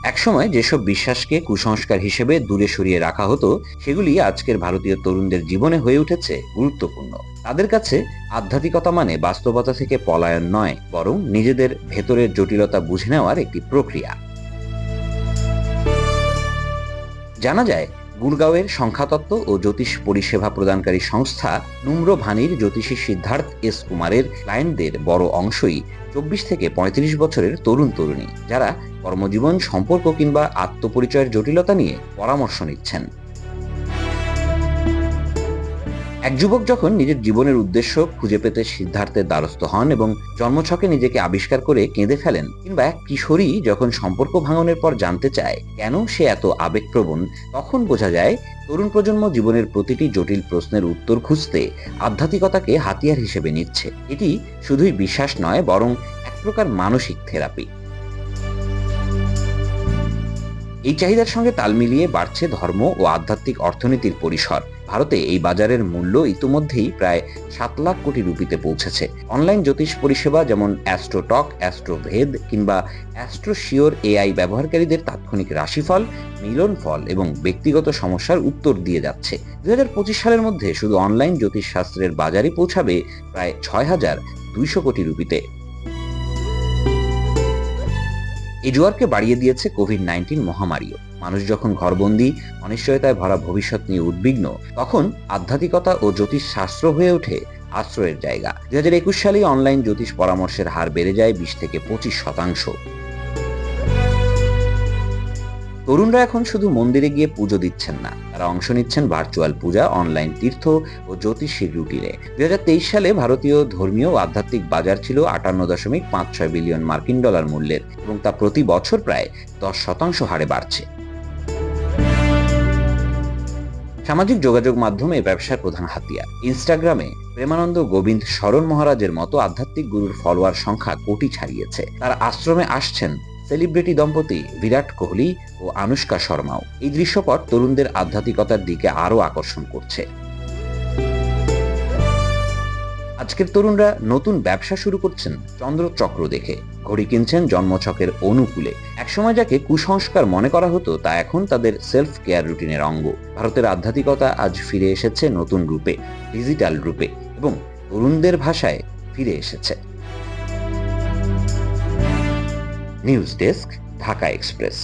একসময় যেসব বিশ্বাসকে কুসংস্কার হিসেবে দূরে সরিয়ে রাখা হতো, সেগুলি আজকের ভারতীয় তরুণদের জীবনে হয়ে উঠেছে গুরুত্বপূর্ণ। তাদের কাছে আধ্যাত্মিকতা মানে বাস্তবতা থেকে পলায়ন নয়, বরং নিজেদের ভেতরের জটিলতা বুঝে নেওয়ার একটি প্রক্রিয়া। জানা যায়, গুরগাঁওয়ের সংখ্যাতত্ত্ব ও জ্যোতিষ পরিষেবা প্রদানকারী সংস্থা নুম্র ভানির জ্যোতিষী সিদ্ধার্থ এস কুমারের ক্লায়েন্টদের বড় অংশই 24 থেকে 35 বছরের তরুণ তরুণী, যারা কর্মজীবন, সম্পর্ক কিংবা আত্মপরিচয়ের জটিলতা নিয়ে পরামর্শ নিচ্ছেন। এক যুবক যখন নিজের জীবনের উদ্দেশ্য খুঁজে পেতে সিদ্ধার্থের দ্বারস্থ হন এবং জন্মছকে নিজেকে আবিষ্কার করে কেঁদে ফেলেন, কিংবা এক কিশোরী যখন সম্পর্ক ভাঙনের পর জানতে চায় কেন সে এত আবেগপ্রবণ, তখন বোঝা যায় তরুণ প্রজন্ম জীবনের প্রতিটি জটিল প্রশ্নের উত্তর খুঁজতে আধ্যাত্মিকতাকে হাতিয়ার হিসেবে নিচ্ছে। এটি শুধুই বিশ্বাস নয়, বরং এক প্রকার মানসিক থেরাপি। এই চাহিদার সঙ্গে তাল মিলিয়ে বাড়ছে ধর্ম ও আধ্যাত্মিক অর্থনীতির পরিসর। ভারতে এই বাজারের মূল্য ইতিমধ্যেই প্রায় 7 লাখ কোটি রুপিতে পৌঁছেছে। অনলাইন জ্যোতিষ পরিষেবা যেমন অ্যাস্ট্রোটক, অ্যাস্ট্রোভেদ কিংবা অ্যাস্ট্রোশিওর এআই ব্যবহারকারীদের তাৎক্ষণিক রাশিফল, মিলন ফল এবং ব্যক্তিগত সমস্যার উত্তর দিয়ে যাচ্ছে। 2025 সালের মধ্যে শুধু অনলাইন জ্যোতিষ শাস্ত্রের বাজারে পৌঁছাবে প্রায় 6,200 কোটি রুপিতে। এই জোয়ারকে বাড়িয়ে দিয়েছে কোভিড-19 মহামারীও। মানুষ যখন ঘরবন্দি, অনিশ্চয়তায় ভরা ভবিষ্যৎ নিয়ে উদ্বিগ্ন, তখন আধ্যাত্মিকতা ও জ্যোতিষ শাস্ত্র হয়ে ওঠে আশ্রয়ের জায়গা। 2021 সালে অনলাইন জ্যোতিষ পরামর্শের হার বেড়ে যায় 20 থেকে 25%। তরুণরা এখন শুধু মন্দিরে গিয়ে পুজো দিচ্ছেন না, তারা অংশ নিচ্ছেন ভার্চুয়াল পূজা, অনলাইন তীর্থ ও জ্যোতিষীর রুটিনে। 2023 সালে ভারতীয় ধর্মীয় ও আধ্যাত্মিক বাজার ছিল 58.56 বিলিয়ন মার্কিন ডলার মূল্যের, এবং তা প্রতি বছর প্রায় 10% হারে বাড়ছে। সামাজিক যোগাযোগ মাধ্যমে ব্যবসার প্রধান হাতিয়ার। ইনস্টাগ্রামে প্রেমানন্দ গোবিন্দ শরণ মহারাজের মতো আধ্যাত্মিক গুরুর ফলোয়ার সংখ্যা কোটি ছাড়িয়েছে। তার আশ্রমে আসছেন সেলিব্রিটি দম্পতি বিরাট কোহলি ও আনুষ্কা শর্মাও। এই দৃশ্যপট তরুণদের আধ্যাত্মিকতার দিকে আরও আকর্ষণ করছে। আজকের তরুণরা নতুন ব্যবসা শুরু করছেন চন্দ্রচক্র দেখে, ঘড়ি কিনছেন জন্মছকের অনুকূলে। একসময় যাকে কুসংস্কার মনে করা হতো, তা এখন তাদের সেলফ কেয়ার রুটিনের অঙ্গ। ভারতের আধ্যাত্মিকতা আজ ফিরে এসেছে নতুন রূপে, ডিজিটাল রূপে, এবং তরুণদের ভাষায় ফিরে এসেছে। News desk, Dhaka express.